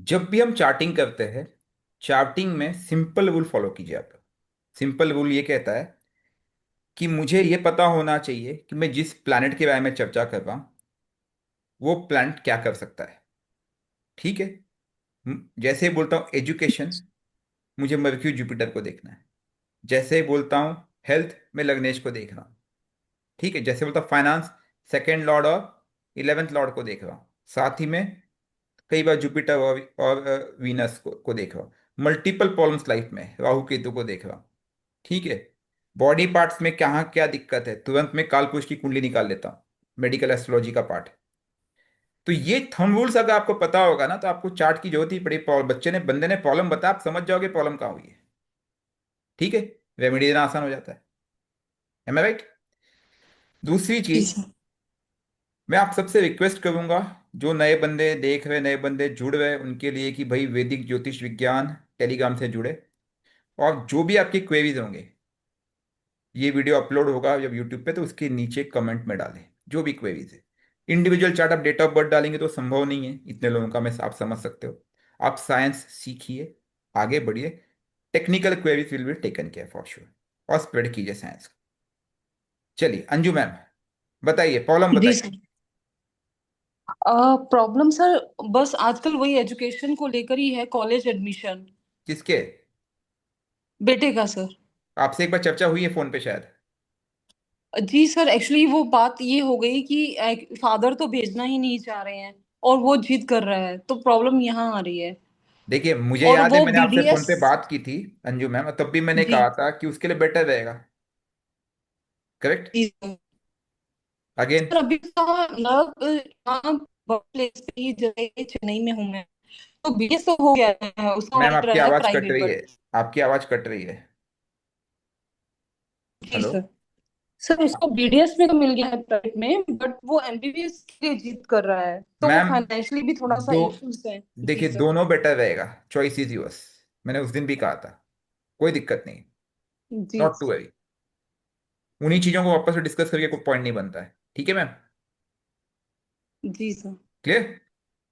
जब भी हम चार्टिंग करते हैं, चार्टिंग में सिंपल रूल फॉलो कीजिए आप। सिंपल रूल ये कहता है कि मुझे ये पता होना चाहिए कि मैं जिस प्लैनेट के बारे में चर्चा कर रहा हूं वो प्लैनेट क्या कर सकता है। ठीक है। जैसे ही बोलता हूँ एजुकेशन, मुझे मर्क्यूरी जुपिटर को देखना है। जैसे ही बोलता हूँ हेल्थ, में लग्नेश को देख रहा हूँ। ठीक है। जैसे बोलता हूँ फाइनेंस, सेकेंड लॉर्ड और इलेवेंथ लॉर्ड को देख रहा हूँ। साथ ही में कई बार जुपिटर और वीनस को देख रहा हूँ। मल्टीपल प्रॉब्लम्स लाइफ में राहु केतु को देख रहा हूँ। ठीक है। बॉडी पार्ट्स में कहाँ क्या दिक्कत है तुरंत में कालपुरुष की कुंडली निकाल लेता हूँ। मेडिकल एस्ट्रोलॉजी का पार्ट। तो ये थंब रूल्स अगर आपको पता होगा ना तो आपको चार्ट की जरूरत ही पड़ी। बंदे ने प्रॉब्लम बताया, आप समझ जाओगे प्रॉब्लम कहाँ हुई है। ठीक है। रेमेडी देना आसान हो जाता है। एम आई राइट? दूसरी जी चीज, सर। मैं आप सबसे रिक्वेस्ट करूंगा, जो नए बंदे देख रहे, नए बंदे जुड़ रहे, उनके लिए कि भाई वैदिक ज्योतिष विज्ञान टेलीग्राम से जुड़े। और जो भी आपकी क्वेरीज होंगे, ये वीडियो अपलोड होगा जब यूट्यूब पे तो उसके नीचे कमेंट में डालें जो भी क्वेरीज है। इंडिविजुअल चार्ट आप डेट ऑफ बर्थ डालेंगे तो संभव नहीं है इतने लोगों का, मैं आप समझ सकते हो। आप साइंस सीखिए, आगे बढ़िए। Technical queries will be taken care for sure. और स्प्रेड कीजिए साइंस को। चलिए अंजू मैम, बताइए प्रॉब्लम जी बताइए। सर। प्रॉब्लम सर, बस आजकल वही एजुकेशन को लेकर ही है, कॉलेज एडमिशन। किसके? बेटे का सर। आपसे एक बार चर्चा हुई है फोन पे शायद। जी सर, एक्चुअली वो बात ये हो गई कि फादर तो भेजना ही नहीं चाह रहे हैं और वो जिद कर रहा है, तो प्रॉब्लम यहाँ आ रही है। देखिए मुझे और याद है वो मैंने आपसे फोन बीडीएस। पे बात की थी अंजू मैम, तब भी मैंने जी। कहा था कि उसके लिए बेटर रहेगा। करेक्ट? जी सर। अगेन। सर अभी तो मतलब यहाँ प्लेस पे ही जगह चेन्नई में हूँ मैं। तो बीडीएस तो हो गया है, उसका मैम ऑर्डर आपकी है आवाज कट प्राइवेट रही बट। है। आपकी आवाज कट रही है। जी हेलो। सर। सर उसको बीडीएस में तो मिल गया है प्राइवेट में, बट वो एमबीबीएस के लिए जिद कर रहा है, तो वो मैम फाइनेंशियली भी थोड़ा सा दो, इश्यूज है। जी देखिए सर। दोनों बेटर रहेगा। Choice is yours. मैंने उस दिन भी कहा था, कोई दिक्कत नहीं। जी। Not to worry. उन्हीं चीजों को वापस से डिस्कस करके कोई पॉइंट नहीं बनता है। ठीक है मैम? जी sir. Clear?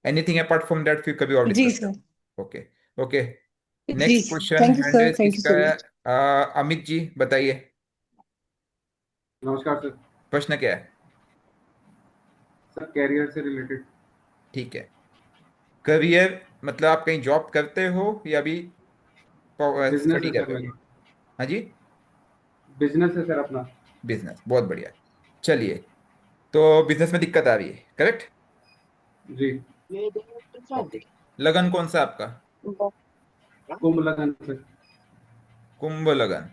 Anything apart from that फिर कभी और जी डिस्कस सर। करते। ओके। ओके। जी next sir, question thank you hand sir, raise thank you किसका सो है? मच। अमित जी बताइए। नमस्कार सर। प्रश्न क्या है? सर कैरियर से रिलेटेड। ठीक है। करियर मतलब आप कहीं जॉब करते हो या अभी बिजनेस स्टडी है कर सर रहे हो? मेरा। हाँ जी। बिजनेस है सर अपना। बिजनेस, बहुत बढ़िया। चलिए, तो बिजनेस में दिक्कत आ रही है, करेक्ट? जी। ओके। लगन कौन सा आपका? कुंभ लगन सर। कुंभ लगन।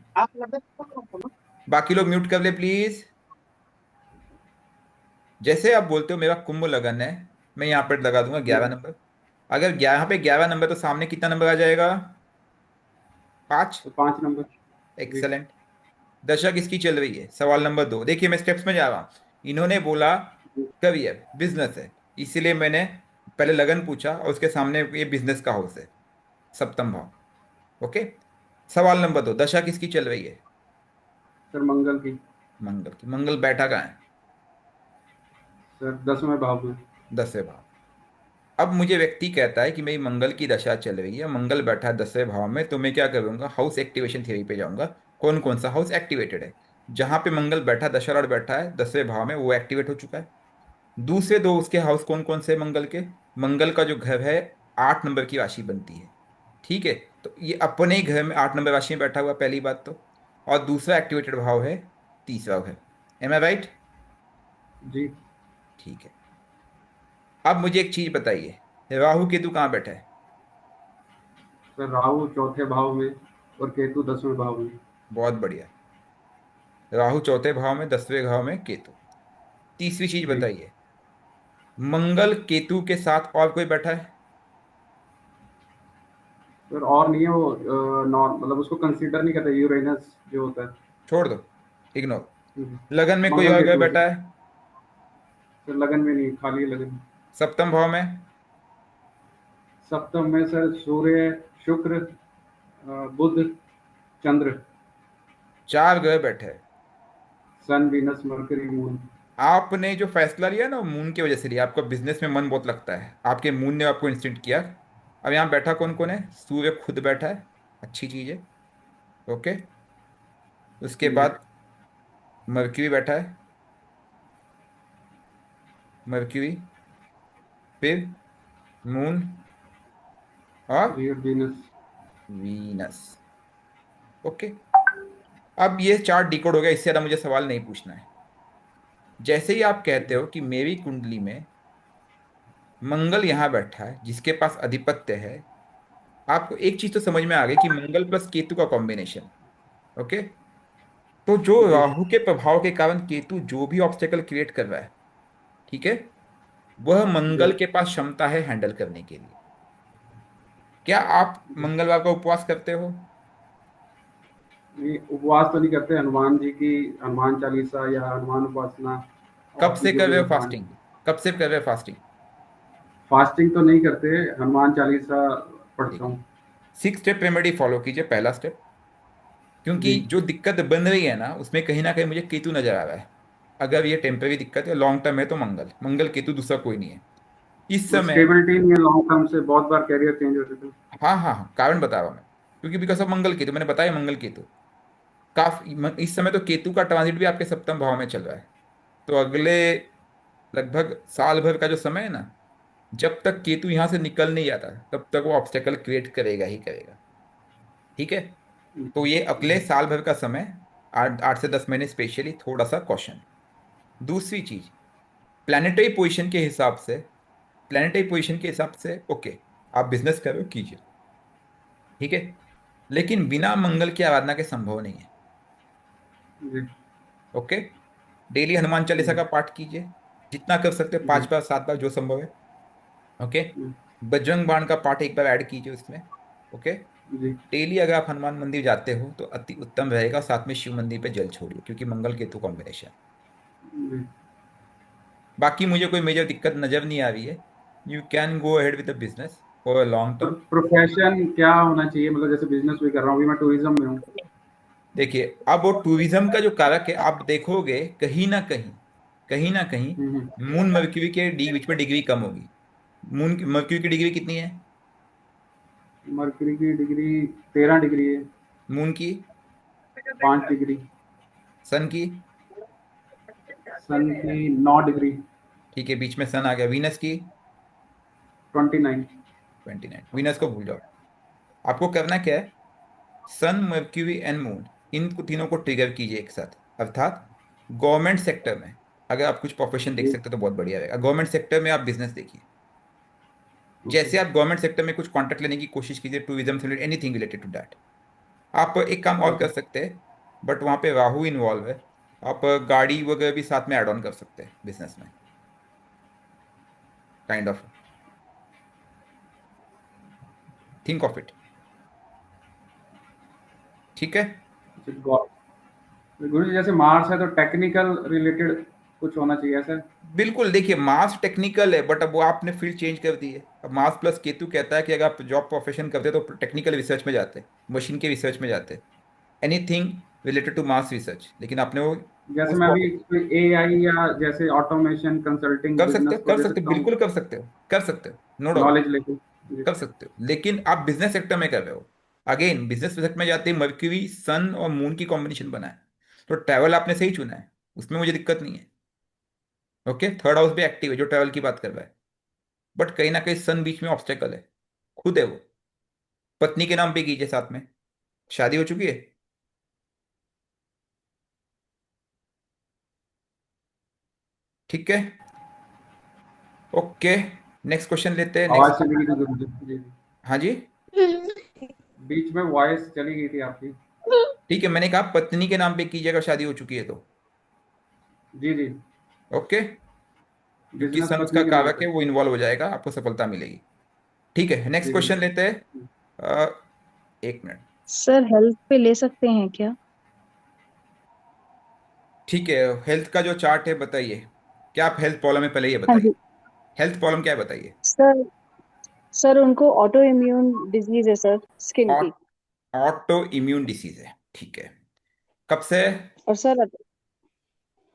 बाकी लोग म्यूट कर ले प्लीज। जैसे आप बोलते हो मेरा कुंभ लगन है, मैं यहाँ पर लगा दूंगा जी 11 नंबर। अगर यहाँ पे 11 नंबर तो सामने कितना नंबर आ जाएगा? 5। तो 5 नंबर। जी। एक्सलेंट। दशा किसकी चल रही है? सवाल नंबर 2। देखिए मैं स्टेप्स में जा रहा हूँ। इन्होंने बोला जी। करियर बिजनेस है, इसीलिए मैंने पहले लगन पूछा और उसके सामने ये बिजनेस का हाउस है, सप्तम भाव। ओके। सवाल नंबर 2, दशा किसकी चल रही है? सर मंगल की। मंगल की। मंगल बैठा कहाँ है? सर 10वें भाव में। 10वें भाव। अब मुझे व्यक्ति कहता है कि मेरी मंगल की दशा चल रही है, मंगल बैठा है 10वें भाव में, तो मैं क्या करूंगा? हाउस एक्टिवेशन थ्योरी पे जाऊंगा। कौन कौन सा हाउस एक्टिवेटेड है? जहां पे मंगल बैठा, दशा लॉर्ड बैठा है 10वें भाव में, वो एक्टिवेट हो चुका है। दूसरे दो उसके हाउस कौन कौन से हैं मंगल के? मंगल का जो घर है, 8 नंबर की राशि बनती है। ठीक है। तो ये अपने ही घर में 8 नंबर राशि में बैठा हुआ, पहली बात तो। और दूसरा एक्टिवेटेड भाव है तीसरा घर। एम आई राइट? जी। ठीक है। अब मुझे एक चीज बताइए, राहु केतु कहाँ बैठा है? सर राहु चौथे भाव में और केतु 10वें भाव में। बहुत बढ़िया। राहु चौथे भाव में, 10वें भाव में केतु। तीसरी चीज जी। बताइए, मंगल केतु के साथ और कोई बैठा है? सर और नहीं है वो, नॉन मतलब उसको कंसीडर नहीं करते, यूरेनस जो होता है। छोड़ दो, इग्नोर। हम्म। लगन में कोई मंगल और ग्रह केतु है बैठा सर। है? सर लगन में नहीं, खाली है लगन। सप्तम भाव में? सप्तम में सर सूर्य, शुक्र, बुध, चंद्र। 4 ग्रह बैठे हैं। सन, वीनस, मरकरी, मून। आपने जो फैसला लिया ना, मून की वजह से लिया। आपका बिजनेस में मन बहुत लगता है, आपके मून ने आपको इंस्टिंक्ट किया। अब यहाँ बैठा कौन कौन है? सूर्य खुद बैठा है, अच्छी चीज है। ओके। उसके जी। बाद मर्क्यूरी बैठा है, मर्क्यूरी। फिर मून और जी, और वीनस। वीनस। ओके। अब ये चार्ट डिकोड हो गया, इससे ज्यादा मुझे सवाल नहीं पूछना है। जैसे ही आप कहते हो कि मेरी कुंडली में मंगल यहाँ बैठा है जिसके पास अधिपत्य है, आपको एक चीज तो समझ में आ गई कि मंगल प्लस केतु का कॉम्बिनेशन। ओके। तो जो जी। राहु के प्रभाव के कारण केतु जो भी ऑब्स्टेकल क्रिएट कर रहा है, ठीक है, वह जी। मंगल के पास क्षमता है हैंडल करने के लिए। क्या आप जी। मंगलवार का उपवास करते हो? नहीं, उपवास तो नहीं करते। हनुमान जी की हनुमान चालीसा या हनुमान उपासना, कब और भी से जो कर भी रहे हो भगवान। फास्टिंग? कब से कर रहे हो फास्टिंग? फास्टिंग तो नहीं करते, हनुमान चालीसा पढ़ता देखिए, हूँ। 6 स्टेप रेमेडी फॉलो कीजिए। पहला स्टेप, क्योंकि जी। जो दिक्कत बन रही है ना उसमें कहीं ना कहीं मुझे केतु नजर आ रहा है। अगर ये टेम्परेरी दिक्कत है, लॉन्ग टर्म है, तो मंगल मंगल केतु, दूसरा कोई नहीं है इस वो समय। स्टेबिलिटी नहीं है लॉन्ग टर्म से, बहुत बार कैरियर चेंज होते थे। हाँ हाँ हाँ, कारण बता रहा हूँ मैं। क्योंकि बिकॉज ऑफ मंगल केतु, मैंने बताया मंगल केतु काफी इस समय तो केतु का ट्रांजिट भी आपके सप्तम भाव में चल रहा है। तो अगले लगभग साल भर का जो समय है ना, जब तक केतु यहां से निकल नहीं जाता तब तक वो ऑब्स्टेकल क्रिएट करेगा ही करेगा। ठीक है। तो ये अगले साल भर का समय, 8 8 से 10 महीने स्पेशली थोड़ा सा कॉशन। दूसरी चीज, प्लानिटरी पोजीशन के हिसाब से, प्लानिटरी पोजीशन के हिसाब से ओके, आप बिजनेस करो कीजिए, ठीक है, लेकिन बिना मंगल की आराधना के संभव नहीं है। जी। ओके। डेली हनुमान चालीसा जी। का पाठ कीजिए, जितना कर सकते हो, जी। 5 बार 7 बार जो संभव है। ओके। जी। बजरंग बाण का पाठ एक बार ऐड कीजिए उसमें। ओके। जी। डेली अगर आप हनुमान मंदिर जाते हो तो अति उत्तम रहेगा, साथ में शिव मंदिर पे जल छोड़िए क्योंकि मंगल केतु कॉम्बिनेशन। जी। बाकी मुझे कोई मेजर दिक्कत नजर नहीं आ रही है। You can go ahead with the business for a long term. Profession क्या होना चाहिए, मतलब जैसे बिजनेस भी कर रहा हूँ, अभी मैं टूरिज्म में हूँ। देखिए, अब वो टूरिज्म का जो कारक है, आप देखोगे कहीं ना कहीं, कहीं ना कहीं हम्म। मून मर्क्यूरी के बीच में डिग्री कम होगी। मून की मर्क्यूरी की डिग्री कितनी है? मरकरी की डिग्री 13 डिग्री है। मून की? 5 डिग्री। सन की? सन की 9 डिग्री। ठीक है, बीच में सन आ गया। वीनस की? 29। 29। वीनस को भूल जाओ। आपको करना क्या है, सन मर्क्यूरी एंड मून, इन तीनों को ट्रिगर कीजिए एक साथ। अर्थात गवर्नमेंट सेक्टर में अगर आप कुछ प्रोफेशन देख जी। सकते हो तो बहुत बढ़िया रहेगा। गवर्नमेंट सेक्टर में आप बिजनेस देखिए। ओके। जैसे आप गवर्नमेंट सेक्टर में कुछ कॉन्ट्रैक्ट लेने की कोशिश कीजिए, टूरिज्म से related, anything related to that. आप एक काम और कर ओके। सकते हैं, बट वहाँ पे राहु इन्वॉल्व है। आप गाड़ी वगैरह भी साथ में ऐड ऑन कर सकते हैं बिजनेस में, kind of. Think of it. ठीक है। गुरु जी, जैसे मार्स है तो टेक्निकल रिलेटेड कुछ होना चाहिए ऐसा। बिल्कुल। देखिए, मार्स टेक्निकल है, बट अब वो आपने फील्ड चेंज कर दी है। अब मार्स प्लस केतु कहता है कि अगर आप जॉब प्रोफेशन करते हैं तो टेक्निकल रिसर्च में जाते हैं, मशीन के रिसर्च में जाते हैं, anything related to Mars research. लेकिन आपने वो जैसे उस मैं भी प्रोफेशन कोई एआई या जैसे ऑटोमेशन कंसल्टिंग कर सकते बिजनेस हो, को कर दे सकते हो, सकता हूँ, बिल्कुल कर सकते हो, कर सकते हो, नो डाउट। नॉलेज लेके। जी। कर सकते हो, लेकिन आप बिजनेस सेक्टर में कर रहे हो। अगेन, बिजनेस सेक्टर में जाते ही मर्क्यूरी सन और मून की कॉम्बिनेशन बना है, तो ट्रैवल आपने सही चुना है, उसमें मुझे दिक्कत नहीं है। ओके। थर्ड हाउस भी एक्टिव है जो ट्रैवल की बात कर रहा है, बट कहीं ना कहीं सन बीच में ऑब्स्टेकल है, खुद है वो। पत्नी के नाम पे कीजिए साथ में। शादी हो चुकी है? ठीक है। ओके। नेक्स्ट क्वेश्चन लेते हैं, आवाज नेक्स्ट। चली गई थी गुरु जी। जी। हाँ जी। बीच में वॉइस चली गई थी आपकी। ठीक है, मैंने कहा पत्नी के नाम पे कीजिएगा, शादी हो चुकी है तो। जी। जी। ओके। क्योंकि बिजनेस सन्स का पत्नी के नाम कारक पे। है, वो इन्वॉल्व हो जाएगा, आपको सफलता मिलेगी। ठीक है, नेक्स्ट जी गुरु क्वेश्चन लेते हैं। जी। अ, एक मिनट। सर हेल्थ पे ले सकते हैं क्या? ठीक है, हेल्थ का जो चार्ट है बताइए, क्या आप हेल्थ प्रॉब्लम है, पहले ये हाँ बताइए। जी। हेल्थ प्रॉब्लम क्या है बताइए। सर सर उनको ऑटो इम्यून डिजीज है सर, स्किन की। ऑटो इम्यून डिसीज है, ठीक है। कब से? और सर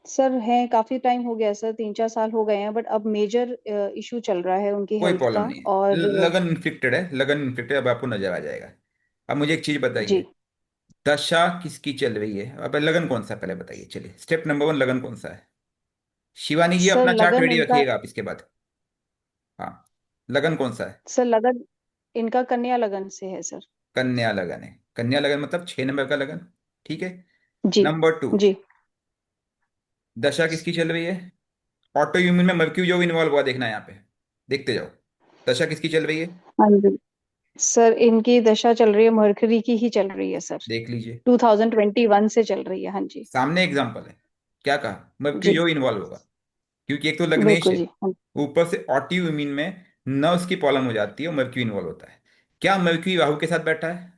सर हैं, काफी टाइम हो गया सर, 3-4 साल हो गए हैं, बट अब मेजर इशू चल रहा है उनकी कोई हेल्थ प्रॉब्लम का। नहीं है, और लगन इन्फेक्टेड है, लगन इन्फेक्टेड, अब आपको नजर आ जाएगा। अब मुझे एक चीज जी बताइए, दशा किसकी चल रही है? अब लगन कौन सा, पहले बताइए। चलिए, स्टेप नंबर 1, लगन कौन सा है? शिवानी जी सर, अपना चार्ट लगन रेडी इनका, रखिएगा आप इसके बाद। हाँ, लगन कौन सा है? सर लगन इनका कन्या लगन से है सर। कन्या लगन है। कन्या लगन मतलब 6 नंबर का लगन। ठीक है। जी नंबर 2, जी। दशा किसकी चल रही है? ऑटो इम्यून में मर्क्यूरी जो इन्वॉल्व हुआ, देखना यहाँ पे, देखते जाओ। दशा किसकी चल रही है? हाँ जी सर, इनकी दशा चल रही है, मरकरी की ही चल रही है सर। देख लीजिए, 2021 से चल रही है, हाँ जी। सामने एग्जाम्पल है। क्या कहा? मर्क्यूरी जी जो इन्वॉल्व होगा, क्योंकि एक तो लग्नेश बिल्कुल है, जी, हाँ। ऊपर से ऑटो इम्यून में नर्व्स की प्रॉब्लम हो जाती है और मर्क्यूरी इन्वॉल्व होता है। क्या मर्क्यूरी राहु के साथ बैठा है?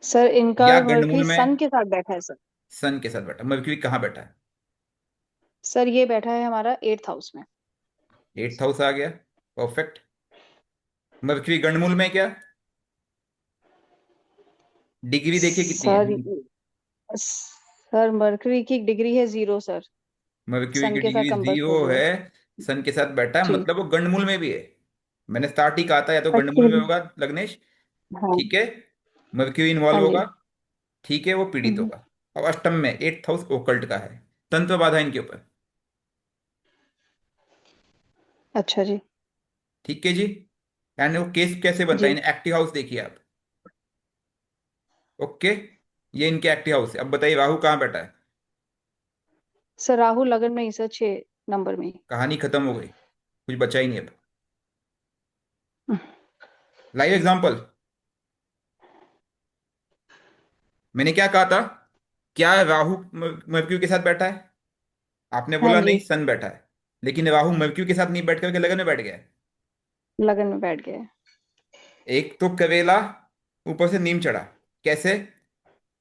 सर, इनका या गंडमूल मरकरी में सन के साथ बैठा है सर। सन के साथ बैठा? मर्क्यूरी कहाँ बैठा है? सर, ये बैठा है हमारा 8th हाउस में। 8th हाउस आ गया, परफेक्ट। मर्क्यूरी गंडमूल में क्या? डिग्री देखिए कितनी है। सर, सर मरकरी की डिग्री है 0 सर। मर्क्यूरी सन की के साथ डिग्री कंबर्ट हो 0 गया है, है। सन के साथ बैठा है, जी। मतलब वो गंडमूल में भी है। मैंने स्टार्ट ही कहा था, या तो गंडमूल में एक्चुअली, होगा लग्नेश, हाँ। ठीक है, मर्क्यूरी इन्वॉल्व हाँ जी। होगा, ठीक है, वो पीड़ित हम्म, होगा। अब अष्टम में 8th हाउस ओकल्ट का है, तंत्र बाधा इनके ऊपर। अच्छा जी। ठीक है जी। एंड वो केस कैसे बनता जी है? एक्टिव हाउस देखिए आप। ओके, ये इनके एक्टिव हाउस है। अब बताइए राहु कहाँ बैठा है? सर, राहु लगन में ही सर, 6 नंबर में ही। कहानी खत्म हो गई, कुछ बचा ही नहीं अब। लाइव एग्जांपल, मैंने क्या कहा था? क्या राहु मर्क्यूरी के साथ बैठा है? आपने हाँ बोला नहीं, जी, सन बैठा है। लेकिन राहु मर्क्यूरी के साथ नहीं बैठ करके लगन में बैठ गया है। लगन में बैठ गया है। एक तो कवेला, ऊपर से नीम चढ़ा। कैसे?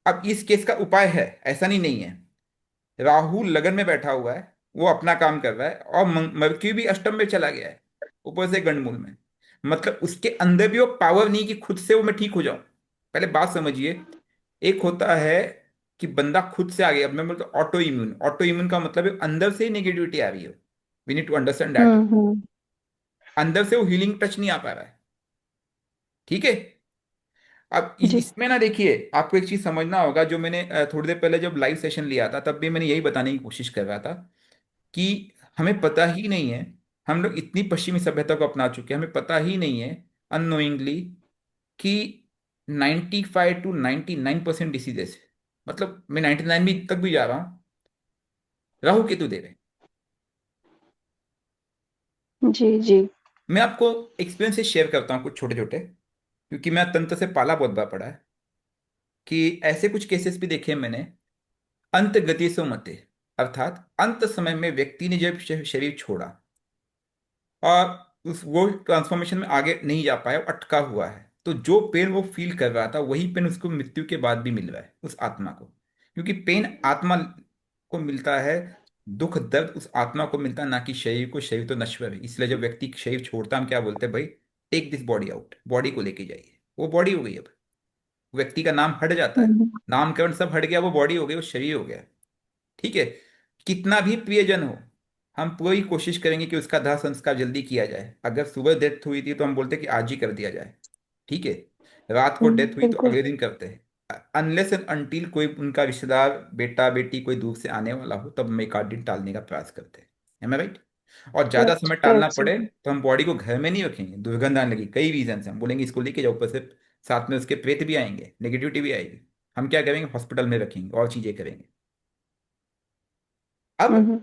अब इस केस का उपाय है, ऐसा नहीं है। राहु लगन में बैठा हुआ है, वो अपना काम कर रहा है, और मर्क्यूरी भी अष्टम में चला गया है, ऊपर से गंडमूल में। मतलब उसके अंदर भी वो पावर नहीं कि खुद से वो मैं ठीक हो जाऊं। पहले बात समझिए, एक होता है कि बंदा खुद से आ गया, अब मैं बोलता ऑटो इम्यून। ऑटो इम्यून का मतलब है अंदर से ही नेगेटिविटी आ रही है। We need to understand that. Hmm. अंदर से वो हीलिंग टच नहीं आ पा रहा है। ठीक है। अब जी। इसमें ना देखिए, आपको एक चीज समझना होगा, जो मैंने थोड़ी देर पहले जब लाइव सेशन लिया था तब भी मैंने यही बताने की कोशिश कर रहा था, कि हमें पता ही नहीं है, हम लोग इतनी पश्चिमी सभ्यता को अपना चुके हैं, हमें पता ही नहीं है अननोइंगली कि 95 to 99% डिसीजेस, मतलब मैं 99 भी तक भी जा रहा हूँ, राहु केतु दे रहे हैं। जी जी। मैं आपको एक्सपीरियंस शेयर करता हूँ कुछ छोटे छोटे, क्योंकि मैं तंत्र से पाला बहुत बार पड़ा है, कि ऐसे कुछ केसेस भी देखे हैं मैंने। अंत गति सो मते, अर्थात अंत समय में व्यक्ति ने जब शरीर छोड़ा और उस वो ट्रांसफॉर्मेशन में आगे नहीं जा पाया, वो अटका हुआ है, तो जो पेन वो फील कर रहा था वही पेन उसको मृत्यु के बाद भी मिल रहा है उस आत्मा को। क्योंकि पेन आत्मा को मिलता है, दुख दर्द उस आत्मा को मिलता है, ना कि शरीर को। शरीर तो नश्वर है, इसलिए जब व्यक्ति शरीर छोड़ता है, हम क्या बोलते हैं भाई? Take this body out, body को लेके जाइए। वो बॉडी हो गई, अब व्यक्ति का नाम हट जाता है, हम्म नामकरण सब हट गया, वो बॉडी हो गई, वो शरीर हो गया। ठीक है। कितना भी प्रियजन हो, हम पूरी कोशिश करेंगे कि उसका दाह संस्कार जल्दी किया जाए। अगर सुबह डेथ हुई थी तो हम बोलते हैं कि आज ही कर दिया जाए। ठीक है। रात को डेथ हुई तो बिल्कुल। अगले दिन करते हैं, अनलेस एंड अनटिल कोई उनका रिश्तेदार, बेटा बेटी कोई दूर से आने वाला हो, तब हम एक आध दिन टालने का प्रयास करते हैं। एम आई राइट? और ज्यादा करेक्ट समय टालना करेक्ट पड़े सर। तो हम बॉडी को घर में नहीं रखेंगे, दुर्गंध आने लगी, कई रीजन से हम बोलेंगे इसको लेके जाओ, ऊपर से साथ में उसके प्रेत भी आएंगे, नेगेटिविटी भी आएगी। हम क्या करेंगे? हॉस्पिटल में रखेंगे और चीजें करेंगे। अब हम्म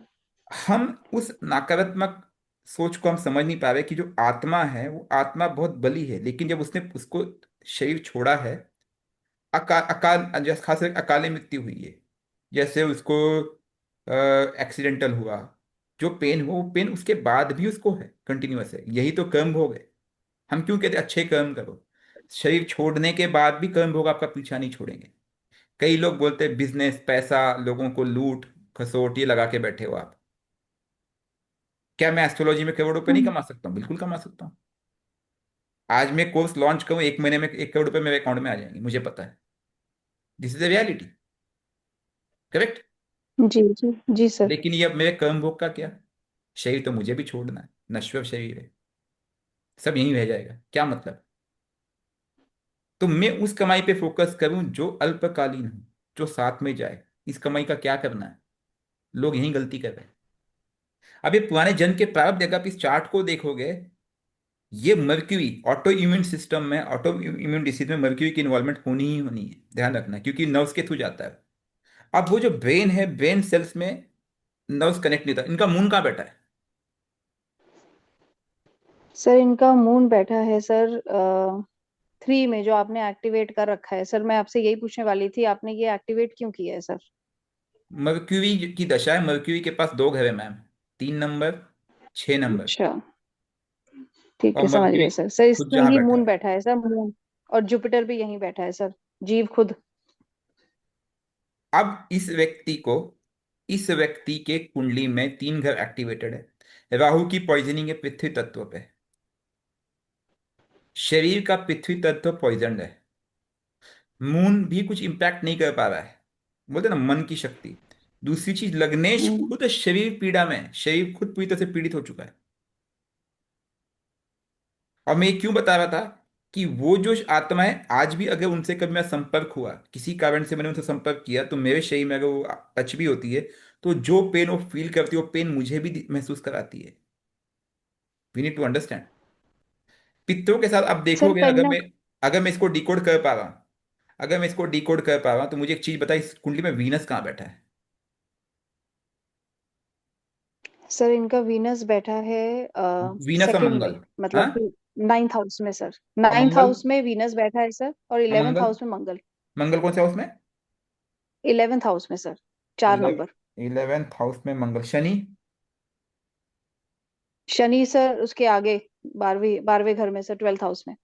हम उस नकारात्मक सोच को हम समझ नहीं पा रहे कि जो आत्मा है वो आत्मा बहुत बली है, लेकिन जब उसने उसको शरीर छोड़ा है, अकाल अकाल जैसे खास करके अकाले मृत्यु हुई है, जैसे उसको एक्सीडेंटल हुआ, जो पेन हुआ वो पेन उसके बाद भी उसको है, कंटिन्यूअस है। यही तो कर्म भोग है। हम क्यों कहते हैं अच्छे कर्म करो? शरीर छोड़ने के बाद भी कर्म भोग आपका पीछा नहीं छोड़ेंगे। कई लोग बोलते हैं बिजनेस, पैसा, लोगों को लूट खसोट ये लगा के बैठे हो आप। क्या मैं एस्ट्रोलॉजी में करोड़ रुपए नहीं हम्म। कमा सकता हूँ? बिल्कुल कमा सकता हूँ। आज मैं कोर्स लॉन्च करूँ, 1 महीने में 1 करोड़ रुपए मेरे अकाउंट में आ जाएंगे, मुझे पता है। This is the reality. Correct. जी जी जी सर। लेकिन ये अब मेरे कर्म भोग का क्या, शरीर तो मुझे भी छोड़ना है, नश्वर शरीर है, सब यहीं रह जाएगा, क्या मतलब। तो मैं उस कमाई पे फोकस करूं जो अल्पकालीन हो, जो साथ में जाए। इस कमाई का क्या करना है, लोग यही गलती कर रहे हैं। अब ये पुराने जन्म के प्रारब्ध, अगर आप इस चार्ट को देखोगे, ये मर्क्यूरी ऑटो इम्यून सिस्टम में, ऑटो इम्यून डिसीज में मर्क्यूरी की इन्वॉल्वमेंट होनी ही होनी है, ध्यान रखना, क्योंकि नर्व्स के थ्रू जाता है। अब वो जो ब्रेन है, ब्रेन सेल्स में नर्व्स कनेक्ट नहीं होता। इनका मून कहाँ बैठा है? सर इनका मून बैठा है सर 3 में, जो आपने एक्टिवेट कर रखा है सर। मैं आपसे यही पूछने वाली थी, आपने ये एक्टिवेट क्यों किया है सर? मर्क्यूरी की दशा है, मर्क्यूरी के पास दो घर है मैम, 3 नंबर, 6 नंबर। अच्छा, ठीक और है, समझ मर्क्यूरी गए सर। सर खुद इसमें जहाँ ही बैठा मून है। बैठा है सर, मून। और जुपिटर भी यहीं बैठा है सर, जीव खुद। अब इस व्यक्ति के कुंडली में 3 घर एक्टिवेटेड है। राहु की पॉइजनिंग है पृथ्वी तत्व पे, शरीर का पृथ्वी तत्व पॉइजन है। मून भी कुछ इंपैक्ट नहीं कर पा रहा है, बोलते ना मन की शक्ति। दूसरी चीज, लग्नेश हम्म खुद शरीर पीड़ा में है, शरीर खुद पूरी तरह से पीड़ित हो चुका है। और मैं ये क्यों बता रहा था कि वो जो आत्मा है, आज भी अगर उनसे कभी मेरा संपर्क हुआ, किसी कारण से मैंने उनसे संपर्क किया, तो मेरे शरीर में अगर वो टच भी होती है, तो जो पेन वो फील करती है, वो पेन मुझे भी महसूस कराती है। We need to understand. पितरों के साथ आप सर देखोगे, कहीं ना। अगर मैं इसको डिकोड कर पा रहा हूँ, अगर मैं इसको डिकोड कर पा रहा हूँ, तो मुझे एक चीज बताइए, इस कुंडली में वीनस कहाँ बैठा है? सर इनका वीनस बैठा है वीनस और सेकंड मंगल। में, हाँ, मतलब कि 9th हाउस में सर। और 9th मंगल, हाउस में वीनस बैठा है सर, और और 11th मंगल, हाउस में मंगल। मंगल कौन से हाउस में? 11th हाउस में सर, 4 नंबर। 11th हाउस में मंगल। शनि? शनि सर उसके आगे, 12वें घर में सर, 12th हाउस में।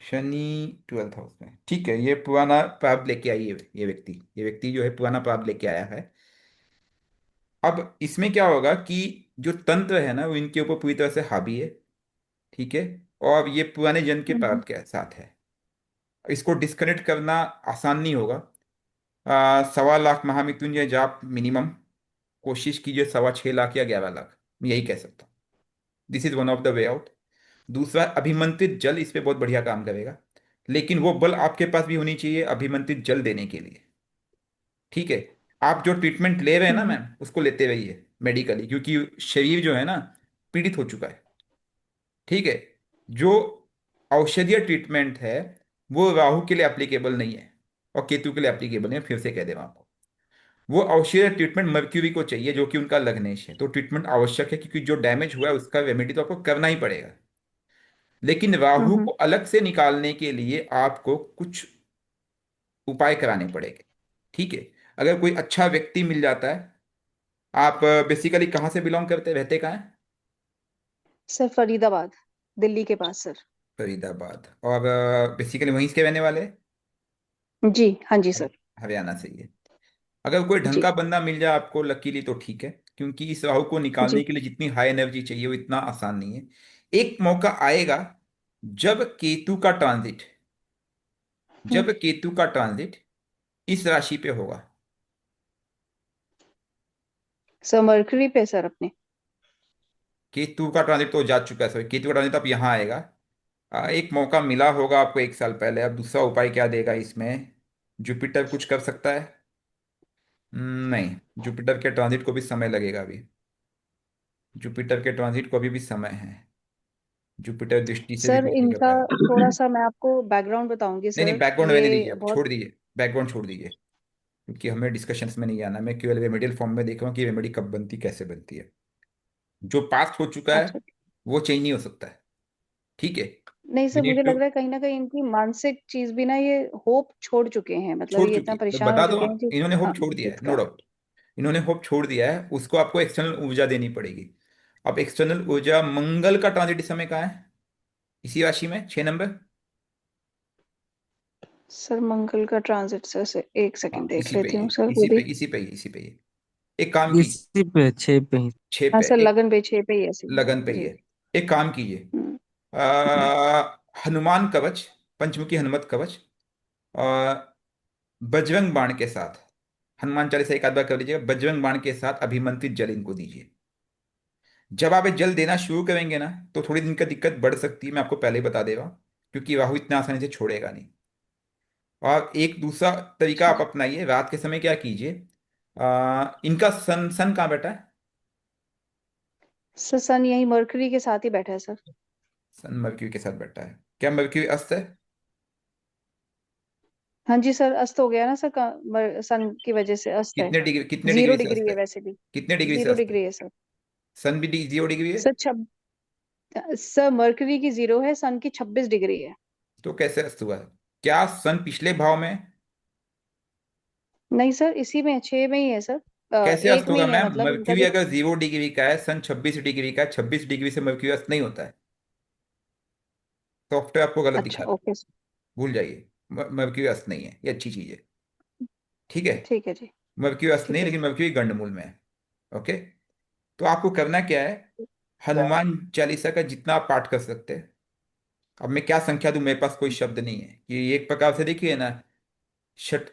शनि 12th हाउस में, ठीक है। ये पुराना प्रारब्ध लेके आई है, ये व्यक्ति जो है पुराना प्रारब्ध लेके आया है। अब इसमें क्या होगा कि जो तंत्र है ना, वो इनके ऊपर पूरी तरह से हावी है, ठीक है। और ये पुराने जन्म के हम्म प्रारब्ध के साथ है, इसको डिस्कनेक्ट करना आसान नहीं होगा। 1.25 लाख महामृत्युंजय जाप मिनिमम, कोशिश कीजिए 6.25 लाख या 11 लाख, मैं यही कह सकता हूँ। This is one of the way out. दूसरा, अभिमंत्रित जल इस पे बहुत बढ़िया काम करेगा, लेकिन वो बल आपके पास भी होनी चाहिए अभिमंत्रित जल देने के लिए, ठीक है। आप जो ट्रीटमेंट ले रहे हैं ना हम्म मैम, उसको लेते रहिए मेडिकली, क्योंकि शरीर जो है ना, पीड़ित हो चुका है, ठीक है। जो औषधीय ट्रीटमेंट है, वो राहु के लिए एप्लीकेबल नहीं है, और केतु के लिए एप्लीकेबल नहीं है, फिर से कह दे रहा हूं आपको। वो औषधीय ट्रीटमेंट मर्क्यूरी को चाहिए, जो कि उनका लग्नेश है, तो ट्रीटमेंट आवश्यक है, क्योंकि जो डैमेज हुआ है उसका रेमेडी तो आपको करना ही पड़ेगा। लेकिन राहु हम्म। को अलग से निकालने के लिए आपको कुछ उपाय कराने पड़ेंगे, ठीक है। अगर कोई अच्छा व्यक्ति मिल जाता है, आप बेसिकली कहाँ से बिलोंग करते, रहते कहाँ हैं? सर फरीदाबाद, दिल्ली के पास सर। फरीदाबाद। और बेसिकली वहीं के रहने वाले हैं? जी हाँ जी सर। हरियाणा से ही है। अगर कोई ढंग जी का बंदा मिल जाए आपको लकीली, तो ठीक है, क्योंकि इस राहु को निकालने जी। के लिए जितनी हाई एनर्जी चाहिए, वो इतना आसान नहीं है। एक मौका आएगा जब केतु का ट्रांजिट, हम्म। इस राशि पे होगा। सर मरकरी पे सर अपने। केतु का ट्रांजिट तो जा चुका है, सॉरी, केतु का ट्रांजिट अब यहाँ आएगा। एक मौका मिला होगा आपको 1 साल पहले। अब दूसरा उपाय क्या देगा इसमें, जुपिटर कुछ कर सकता है? नहीं, जुपिटर के ट्रांजिट को भी समय लगेगा अभी, जुपिटर के ट्रांजिट को अभी भी समय है, जुपिटर दृष्टि से भी सर कुछ नहीं कर इनका पाया। थोड़ा सा मैं आपको बैकग्राउंड बताऊंगी नहीं नहीं, सर, बैकग्राउंड रहने दीजिए, ये अब बहुत। छोड़ दीजिए, बैकग्राउंड छोड़ दीजिए, क्योंकि हमें डिस्कशंस में नहीं आना। मैं केवल रेमेडियल फॉर्म में देख रहा हूँ कि रेमेडी कब बनती, कैसे बनती है। जो पास्ट हो चुका है अच्छा। वो चेंज नहीं हो सकता है, ठीक है। नहीं वी सर, मुझे नीड टू, लग रहा है कहीं ना कहीं इनकी मानसिक चीज भी ना, ये होप छोड़ चुके हैं, मतलब छोड़ ये चुकी इतना है, मैं परेशान हो बता दूं, चुके हैं कि। इन्होंने होप हाँ, छोड़ दिया जीत है, नो का। डाउट। इन्होंने होप छोड़ दिया है, उसको आपको एक्सटर्नल ऊर्जा देनी पड़ेगी। अब एक्सटर्नल ऊर्जा, मंगल का ट्रांजिट इस समय कहाँ है, इसी राशि में, 6 नंबर। सर मंगल का ट्रांजिट सर से, एक हाँ, सेकंड देख इसी पे लेती ही हूँ है, सर वो इसी पे भी। इसी पे ही, इसी पे ही है। एक काम कीजिए, इसी पे 6 पे ही। 6 हाँ पे सर, एक, लगन पे 6 पे ही ऐसे ही है लगन पे ही जी। है। एक काम कीजिए, हम्म हम्म। हनुमान कवच, पंचमुखी हनुमत कवच, और बजरंग बाण के साथ हनुमान चालीसा एक आध बार कर लीजिएगा, बजरंग बाण के साथ अभिमंत्रित जल इनको दीजिए। जब आप ये जल देना शुरू करेंगे ना, तो थोड़ी दिन का दिक्कत बढ़ सकती है, मैं आपको पहले ही बता दे रहा हूँ, क्योंकि राहु इतना आसानी से छोड़ेगा नहीं। और एक दूसरा तरीका अच्छा आप अपनाइए, रात के समय क्या कीजिए, इनका सन सन कहाँ बैठा है? सर, सन यही मरकरी के साथ ही बैठा है सर। सन मरक्यूरी के साथ बैठा है, क्या मरक्यूरी अस्त है? हाँ जी सर, अस्त हो गया ना सर, सन की वजह से अस्त है। कितने जीरो डिग्री से डिग्री अस्त है है? वैसे भी। कितने डिग्री से जीरो अस्त है? डिग्री है सर। सन भी 0 डिग्री है? सर सर, मरकरी की 0 है, सन की 26 डिग्री है। तो कैसे अस्त हुआ है? क्या सन पिछले भाव में है? नहीं सर, इसी में 6 में ही है सर। कैसे अस्त एक में होगा ही है, मैम? मतलब इनका मर्क्यूरी जो। अगर 0 डिग्री का है, सन 26 डिग्री का है, 26 डिग्री से मर्क्यूरी अस्त नहीं होता है। सॉफ्टवेयर आपको गलत दिखा अच्छा, रहा है। ओके। भूल जाइए, मर्क्यूरी अस्त नहीं है, ये अच्छी चीज है। ठीक है। ठीक है जी। मर्क्यूरी अस्त नहीं, ठीक है लेकिन जी। मर्क्यूरी गंडमूल में है। ओके। तो आपको करना क्या है, हनुमान चालीसा का जितना आप पाठ कर सकते हैं। अब मैं क्या संख्या दूं, मेरे पास कोई शब्द नहीं है, कि एक प्रकार से देखिए ना, शत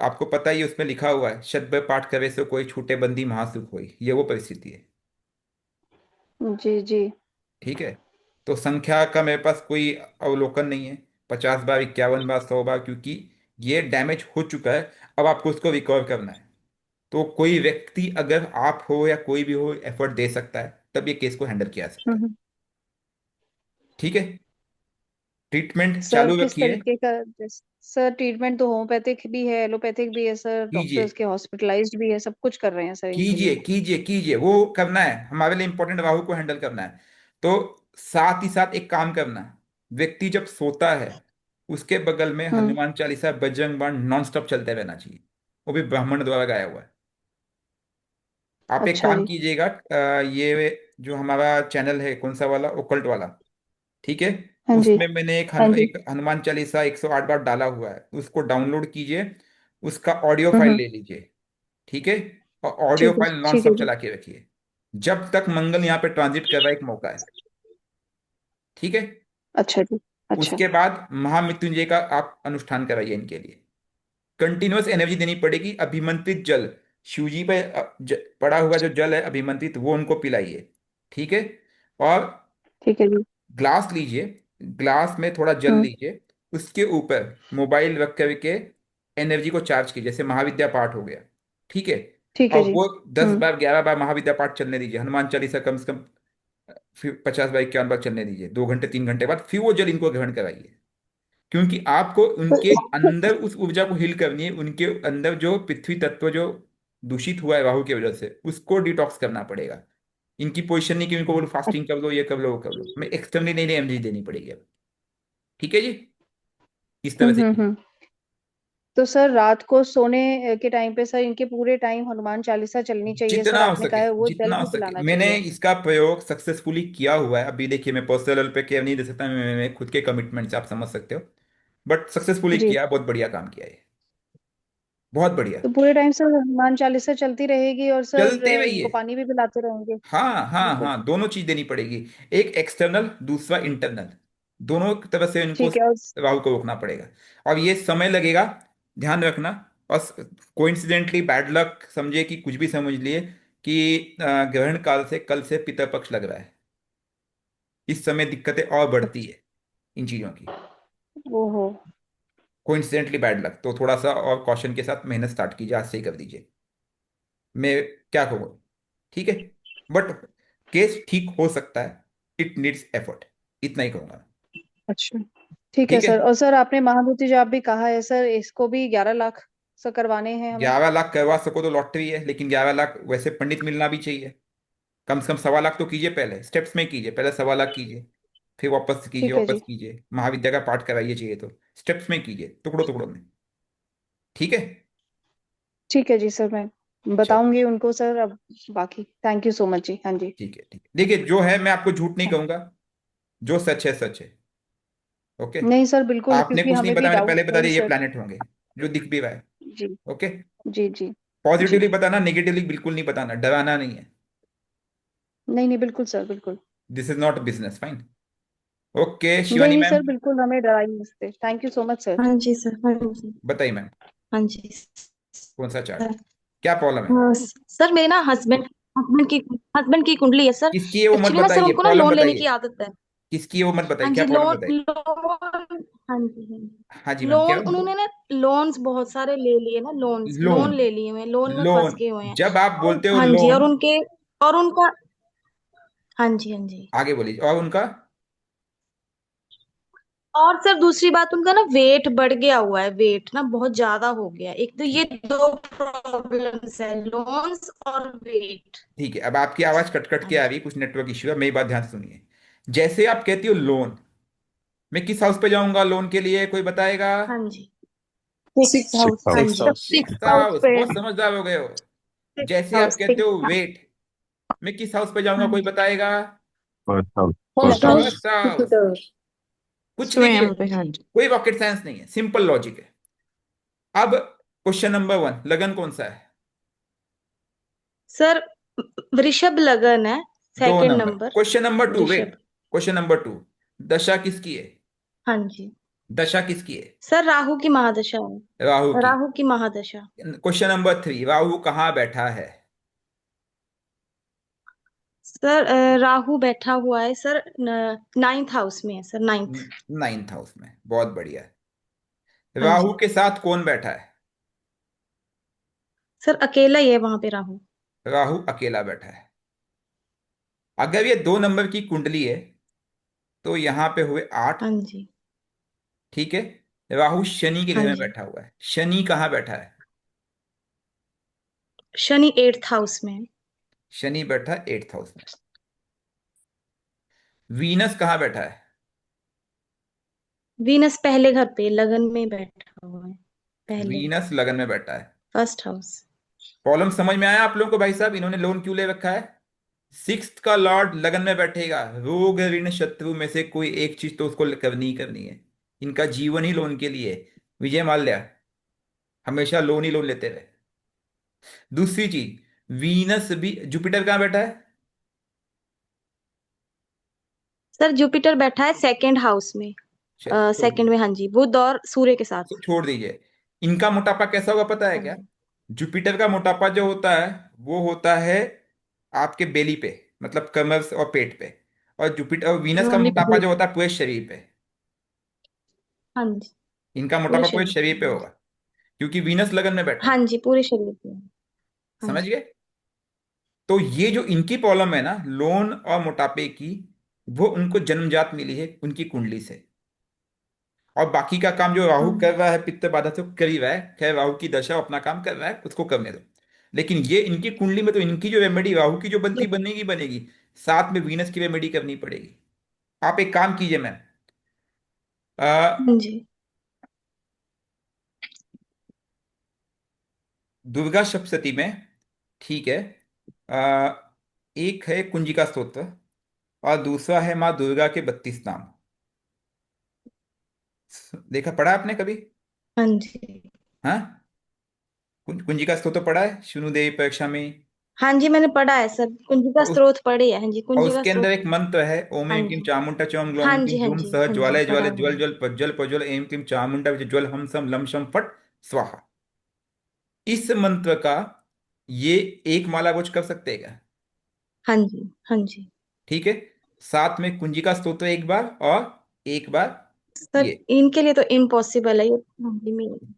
आपको पता ही है, उसमें लिखा हुआ है, शतबे पाठ करे सो कोई छूटे बंदी महासुख होई, ये वो परिस्थिति है। जी जी। ठीक है। तो संख्या का मेरे पास कोई अवलोकन नहीं है, 50 बार, 51 बार, 100 बार, क्योंकि ये डैमेज हो चुका है। अब आपको उसको रिकवर करना है। तो कोई व्यक्ति, अगर आप हो या कोई भी हो, एफर्ट दे सकता है, तब ये केस को हैंडल किया जा सकता है। हम्म। ठीक है। ट्रीटमेंट सर चालू किस रखिए। तरीके का? सर ट्रीटमेंट तो होम्योपैथिक भी है, एलोपैथिक भी है सर, कीजिए डॉक्टर्स के हॉस्पिटलाइज्ड भी है, सब कुछ कर रहे हैं सर इनके कीजिए लिए। कीजिए कीजिए, वो करना है, हमारे लिए इंपॉर्टेंट राहु को हैंडल करना है। तो साथ ही साथ एक काम करना है, व्यक्ति जब सोता है, उसके बगल में हम्म। हनुमान चालीसा, बजरंग बाण नॉन स्टॉप चलते रहना चाहिए। वो भी ब्राह्मण द्वारा गाया हुआ है। आप एक अच्छा काम जी। कीजिएगा, ये जो हमारा चैनल है, कौन सा वाला, ओकल्ट वाला, ठीक है, हाँ जी। उसमें मैंने हाँ जी। एक हनुमान चालीसा 108 बार डाला हुआ है, उसको डाउनलोड कीजिए। उसका ऑडियो फाइल हम्म। ले लीजिए। ठीक है। और ऑडियो ठीक है। फाइल नॉन ठीक है स्टॉप जी। चला के रखिए, जब तक मंगल यहाँ पे ट्रांजिट कर रहा है, एक मौका है। ठीक है। अच्छा जी। अच्छा। उसके बाद महामृत्युंजय का आप अनुष्ठान कराइए इनके लिए। कंटिन्यूअस एनर्जी देनी पड़ेगी। अभिमंत्रित जल, शिव जी पे पड़ा हुआ जो जल है अभिमंत्रित, वो उनको पिलाइए। ठीक है। और ठीक है जी। ग्लास लीजिए, ग्लास में थोड़ा जल हम्म। लीजिए, उसके ऊपर मोबाइल रख करके एनर्जी को चार्ज कीजिए, जैसे महाविद्या पाठ हो गया। ठीक है। ठीक है और जी। वो दस हम्म। बार 11 बार महाविद्या पाठ चलने दीजिए, हनुमान चालीसा कम से कम फिर 50 बार 51 बार चलने दीजिए, 2 घंटे 3 घंटे बाद फिर वो जल इनको ग्रहण कराइए। क्योंकि आपको उनके अंदर उस ऊर्जा को हील करनी है, उनके अंदर जो पृथ्वी तत्व जो दूषित हुआ है राहु की वजह से, उसको डिटॉक्स करना पड़ेगा। इनकी पोजीशन नहीं कि इनको बोलो फास्टिंग कर लो, ये कर लो, वो कर लो, हमें एक्सटर्नली नई नई एनर्जी देनी पड़ेगी अब। ठीक है जी। इस तरह से कीजिए। हम्म। तो सर रात को सोने के टाइम पे सर इनके पूरे टाइम हनुमान चालीसा चलनी चाहिए सर, जितना हो आपने कहा सके, है वो जल जितना हो भी सके, पिलाना मैंने चाहिए। इसका प्रयोग सक्सेसफुली किया हुआ है। अभी देखिए, मैं पर्सनल लेवल पे केयर नहीं दे सकता, मैं खुद के कमिटमेंट से, आप समझ सकते हो, बट सक्सेसफुली जी। किया है, बहुत बढ़िया काम किया है, बहुत बढ़िया। तो पूरे टाइम सर हनुमान चालीसा चलती रहेगी और सर चलते इनको रहिए। पानी भी पिलाते रहेंगे? हाँ हाँ बिल्कुल। हाँ, दोनों चीज देनी पड़ेगी, एक एक्सटर्नल, दूसरा इंटरनल, दोनों तरह से इनको ठीक है। और राहु को रोकना पड़ेगा। और ये समय लगेगा, ध्यान रखना। और कोइंसिडेंटली बैड लक समझिए, कि कुछ भी समझ लिए, कि ग्रहण काल से कल से पितृपक्ष लग रहा है, इस समय दिक्कतें और बढ़ती है इन चीजों की। ओहो। कोइंसिडेंटली बैड लक, तो थोड़ा सा और कॉशन के साथ मेहनत स्टार्ट कीजिए, आज से ही कर दीजिए। मैं क्या कहूँ, ठीक है, बट केस ठीक हो सकता है, इट नीड्स एफर्ट, इतना ही कहूंगा। अच्छा। ठीक है ठीक है। सर। और सर आपने महाभूति जाप भी कहा है सर, इसको भी 11 लाख सर करवाने हैं हमें। 11 लाख करवा सको तो लॉटरी है, लेकिन 11 लाख वैसे पंडित मिलना भी चाहिए। कम से कम 1.25 लाख तो कीजिए, पहले स्टेप्स में कीजिए, पहले 1.25 लाख कीजिए, फिर वापस कीजिए, ठीक है वापस जी। कीजिए, महाविद्या का पाठ कराइए, चाहिए तो स्टेप्स में कीजिए, टुकड़ों टुकड़ों में। ठीक है। ठीक है जी सर, मैं चल, बताऊंगी उनको सर अब। बाकी थैंक यू सो मच जी। हाँ जी। ठीक है, ठीक है, देखिए जो है, मैं आपको झूठ नहीं कहूंगा, जो सच है सच है। ओके। नहीं सर, बिल्कुल, आपने क्योंकि कुछ नहीं हमें भी बताया, मैंने डाउट पहले था बता ही दिया, ये सर। प्लैनेट होंगे जो दिख भी रहा है। जी ओके। जी। जी जी। पॉजिटिवली बताना, नेगेटिवली बिल्कुल नहीं बताना, डराना नहीं है। नहीं नहीं, बिल्कुल सर, बिल्कुल। This is not business, fine. Okay नहीं शिवानी नहीं मैम, सर, बिल्कुल हमें डरा ही मत। Thank you so much sir. हाँ जी सर, हाँ जी। बताइए मैम। हाँ जी। कौन सा चार्ट? क्या प्रॉब्लम है? सर मेरे ना हस्बैंड की कुंडली है सर। किसकी है वो मत एक्चुअली ना सर बताइए, उनको ना प्रॉब्लम लोन लेने बताइए। की आदत है। किसकी है वो मत बताइए, हाँ क्या जी, प्रॉब्लम लोन बताइए। लोन। हाँ जी, हाँ जी। हाँ जी मैम, क्या लोन है? उन्होंने ना लोन्स बहुत सारे ले लिए ना, लोन्स लोन। लोन ले लिए हुए हैं, लोन में फंस लोन। गए हुए हैं। जब आप और बोलते हो हाँ जी, लोन, और उनका। हाँ जी, हाँ जी। आगे बोलिए, और उनका? और सर दूसरी बात, उनका ना वेट बढ़ गया हुआ है, वेट ना बहुत ज्यादा हो गया है। एक तो ये ठीक। दो प्रॉब्लम्स है, लोन्स और वेट। ठीक है, अब आपकी आवाज कट कट हाँ के आ रही जी, है, कुछ नेटवर्क इश्यू है, मेरी बात ध्यान से सुनिए। जैसे आप कहती हो लोन, मैं किस हाउस पे जाऊंगा लोन के लिए, कोई बताएगा? हाँ जी। Six six, house. हाँ सिक्स जी, house. Six six house house, पे। बहुत समझदार हो गए हो। सिक्स जैसे आप हाउस, कहते हो सिक्स। वेट, मैं किस हाउस पे जाऊंगा, हाँ कोई जी, बताएगा? First house. First first house. House. First house. कुछ नहीं है, स्वयं पे, हाँ जी। कोई रॉकेट साइंस नहीं है, सिंपल लॉजिक है। अब क्वेश्चन नंबर वन, लगन कौन सा है? सर वृषभ लगन है। दो second number. Number question number two, wait. वृषभ। क्वेश्चन नंबर टू, दशा किसकी है? हाँ जी। दशा किसकी है? सर राहु की महादशा राहु है, की। राहु की महादशा। क्वेश्चन नंबर थ्री, राहु कहाँ बैठा है? सर राहु बैठा हुआ है सर, नाइन्थ हाउस में है सर, नाइन्थ। नाइन्थ हाउस में, बहुत बढ़िया है। हाँ राहु जी। के साथ कौन बैठा है? सर अकेला ही है वहां पे राहु। राहु अकेला बैठा है। अगर ये दो नंबर की कुंडली है तो यहाँ पे हुए आठ। हाँ जी, ठीक है। राहु शनि के हाँ घर में जी। बैठा हुआ है, शनि कहाँ बैठा है? शनि एट्थ हाउस में है। शनि बैठा एट्थ हाउस में। वीनस कहाँ बैठा है? वीनस पहले घर पे लगन में बैठा हुआ है, पहले। वीनस लगन में बैठा है। First house. प्रॉब्लम समझ में आया आप लोगों को भाई साहब, इन्होंने लोन क्यों ले रखा है? सिक्स्थ का लॉर्ड लगन में बैठेगा, रोग ऋण शत्रु में से कोई एक चीज तो उसको करनी ही करनी है। इनका जीवन ही लोन के लिए है। विजय माल्या हमेशा लोन ही लोन लेते रहे। दूसरी चीज, वीनस भी, जुपिटर कहाँ बैठा है? सर जुपिटर बैठा है सेकंड हाउस में। चलिए छोड़ सेकंड में, दीजिए, हाँ जी, बुध और सूर्य के तो साथ। छोड़ दीजिए। इनका मोटापा कैसा होगा पता है हाँ क्या? जी। जुपिटर का मोटापा जो होता है वो होता है आपके बेली पे, मतलब कमर और पेट पे। और जुपिटर और वीनस का ओनली मोटापा जो बुध। होता है पूरे शरीर पे। हाँ जी, इनका पूरे मोटापा पूरे शरीर पे, शरीर पे हाँ होगा, जी। क्योंकि वीनस लगन में बैठा हाँ है। जी, पूरे शरीर पे। हाँ समझ जी। गए? तो ये जो इनकी प्रॉब्लम है ना, लोन और मोटापे की, वो उनको जन्मजात मिली है उनकी कुंडली से। और बाकी का काम जो राहु कर हाँ रहा है पित्त बाधा से, वो कर ही रहा है, खैर राहु की दशा अपना काम कर रहा है, उसको करने दो। लेकिन ये इनकी कुंडली में तो इनकी जो रेमेडी राहु की जो बनती जी, बनेगी बनेगी, साथ में वीनस की रेमेडी करनी पड़ेगी। आप एक काम कीजिए मैम, हाँ जी। दुर्गा सप्तशती में, ठीक है, आ, एक है कुंजिका स्तोत्र और दूसरा है माँ दुर्गा के 32 नाम। देखा, पढ़ा आपने कभी? हाँ जी। हाँ, कुंजिका स्तोत्र पढ़ा है शुनु देवी परीक्षा में? हाँ जी, मैंने पढ़ा है सर, कुंजिका और, उस, स्त्रोत पढ़े है, हाँ जी, और कुंजिका उसके अंदर स्त्रोत एक पढ़े। मंत्र है, ओम हाँ ऐं क्लीं जी, चामुंडा चौम हाँ ग्लौम क्लीं जी, हाँ जूम जी, सह हाँ जी, ज्वालय पढ़ा ज्वालय हुआ ज्वल है। ज्वल प्रज्वल प्रज्वल ऐं क्लीं चामुंडा ज्वल हम सम लम शम फट स्वाहा। इस मंत्र का ये एक माला रोज कर सकते हैं क्या? हाँ जी, हाँ जी। ठीक है। साथ में कुंजिका स्तोत्र एक बार, और एक बार सर ये। इनके लिए तो इम्पॉसिबल है ये। हाँ जी,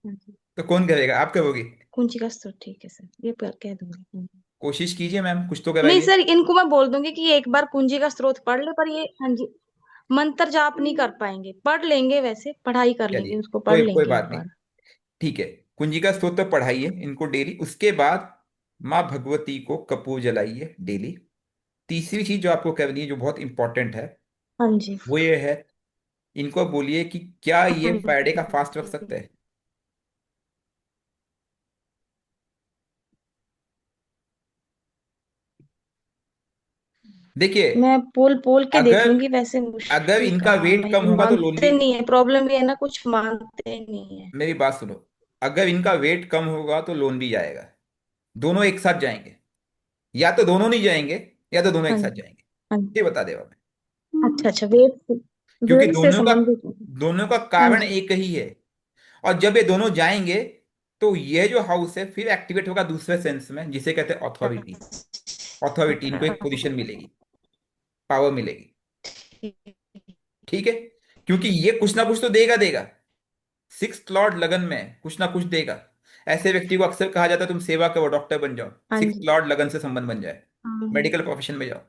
हाँ जी। तो कौन करेगा, आप करोगे? कुंजिका स्त्रोत ठीक है सर, ये कह दूंगी। हाँ जी। कोशिश कीजिए मैम, कुछ तो नहीं कराइए। सर, इनको मैं बोल दूंगी कि ये एक बार कुंजिका स्त्रोत पढ़ ले, पर ये, हाँ जी, मंत्र जाप नहीं कर पाएंगे। पढ़ लेंगे, वैसे पढ़ाई कर चलिए, लेंगे, उसको पढ़ कोई कोई लेंगे बात एक नहीं। बार। ठीक है, कुंजिका स्तोत्र पढ़ाइए इनको डेली, उसके बाद माँ भगवती को कपूर जलाइए डेली। तीसरी चीज जो आपको करनी है, जो बहुत इंपॉर्टेंट है, हाँ जी, वो ये है, इनको बोलिए कि क्या ये हाँ फ्राइडे का फास्ट रख जी। सकते हैं? देखिए, मैं पोल पोल के देख अगर लूंगी, वैसे अगर मुश्किल इनका काम वेट है, कम ये होगा तो लोन भी, मानते नहीं है। प्रॉब्लम ये है ना, कुछ मानते नहीं है। मेरी बात सुनो, अगर इनका वेट कम होगा तो लोन भी जाएगा। दोनों एक साथ जाएंगे, या तो दोनों नहीं जाएंगे, या तो दोनों एक हाँ साथ जी, जाएंगे। हाँ जी। ये बता दे मैं, अच्छा अच्छा, वेट से, क्योंकि वेट से दोनों का संबंधित है। दोनों का हाँ कारण जी, एक ही है। और जब ये दोनों जाएंगे तो ये जो हाउस है फिर एक्टिवेट होगा दूसरे सेंस में, जिसे कहते हैं अथॉरिटी। अथॉरिटी, इनको एक पोजीशन मिलेगी, पावर मिलेगी। ठीक है, क्योंकि ये कुछ ना कुछ तो देगा देगा। सिक्स्थ लॉर्ड लगन में कुछ ना कुछ देगा। ऐसे व्यक्ति को अक्सर कहा जाता है तुम सेवा करो, डॉक्टर बन जाओ, हाँ सिक्स्थ जी। लॉर्ड लगन से संबंध बन जाए, हम्म, मेडिकल प्रोफेशन में जाओ,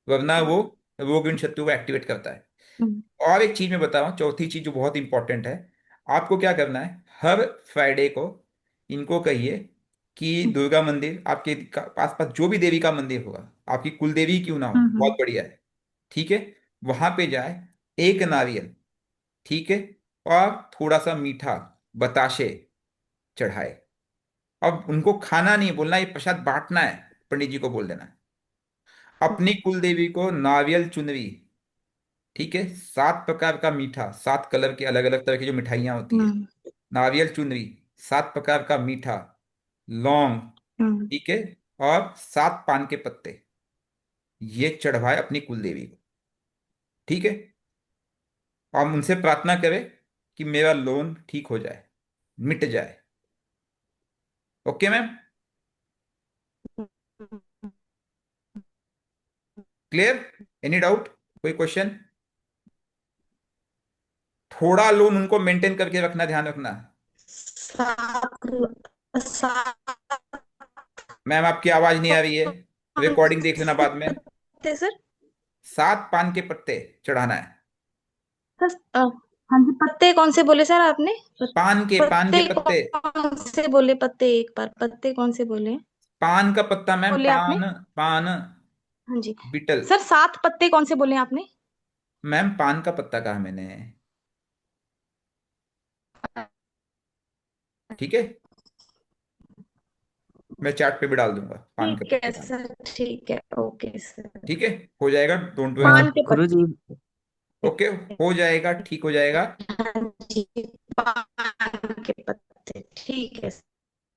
वरना वो रोग इन शत्रु को एक्टिवेट करता है। हम्म, और एक चीज मैं बता रहा हूँ, चौथी चीज जो बहुत इंपॉर्टेंट है, आपको क्या करना है, हर फ्राइडे को इनको कहिए कि हम्म, दुर्गा मंदिर, आपके आसपास जो भी देवी का मंदिर होगा, आपकी कुल देवी क्यों ना हो, बहुत हम्म, बढ़िया है, ठीक है, वहां पे जाए, एक नारियल, ठीक है, और थोड़ा सा मीठा बताशे चढ़ाए। अब उनको खाना नहीं बोलना, ये प्रसाद बांटना है, पंडित जी को बोल देना है। अपनी कुल देवी को नारियल चुनरी, ठीक है, 7 प्रकार का मीठा, 7 कलर के अलग अलग तरह की जो मिठाइयाँ होती है, हम्म, नारियल चुनरी, 7 प्रकार का मीठा, लौंग, हम्म, ठीक है, और 7 पान के पत्ते, ये चढ़वाए अपनी कुल देवी को। ठीक है, और उनसे प्रार्थना करें कि मेरा लोन ठीक हो जाए, मिट जाए। Okay ma'am, clear? Any doubt, कोई क्वेश्चन? थोड़ा लोन उनको मेंटेन करके रखना, ध्यान रखना। सात सात मैम आपकी आवाज नहीं आ रही है, कौन रिकॉर्डिंग देख लेना से बाद में। पत्ते सर? 7 पान के पत्ते चढ़ाना है। सर हाँ जी, पत्ते कौन से बोले सर आपने? पान के पत्ते पत्ते। कौन से बोले? पत्ते एक बार पत्ते कौन से बोले? पान का पत्ता मैम, बोले आपने? पान, पान, हाँ जी। बीटल। सर 7 पत्ते कौन से बोले आपने? मैम पान का पत्ता कहा मैंने, ठीक है, मैं चार्ट पे भी डाल दूंगा पान के ठीक है पत्ते का। सर, ठीक है, ओके सर। ठीक है, हो जाएगा, डोंट वरी। पान के गुरुजी, पत्ते। ओके, हो जाएगा, ठीक हो जाएगा। हाँ जी, पान के पत्ते, ठीक है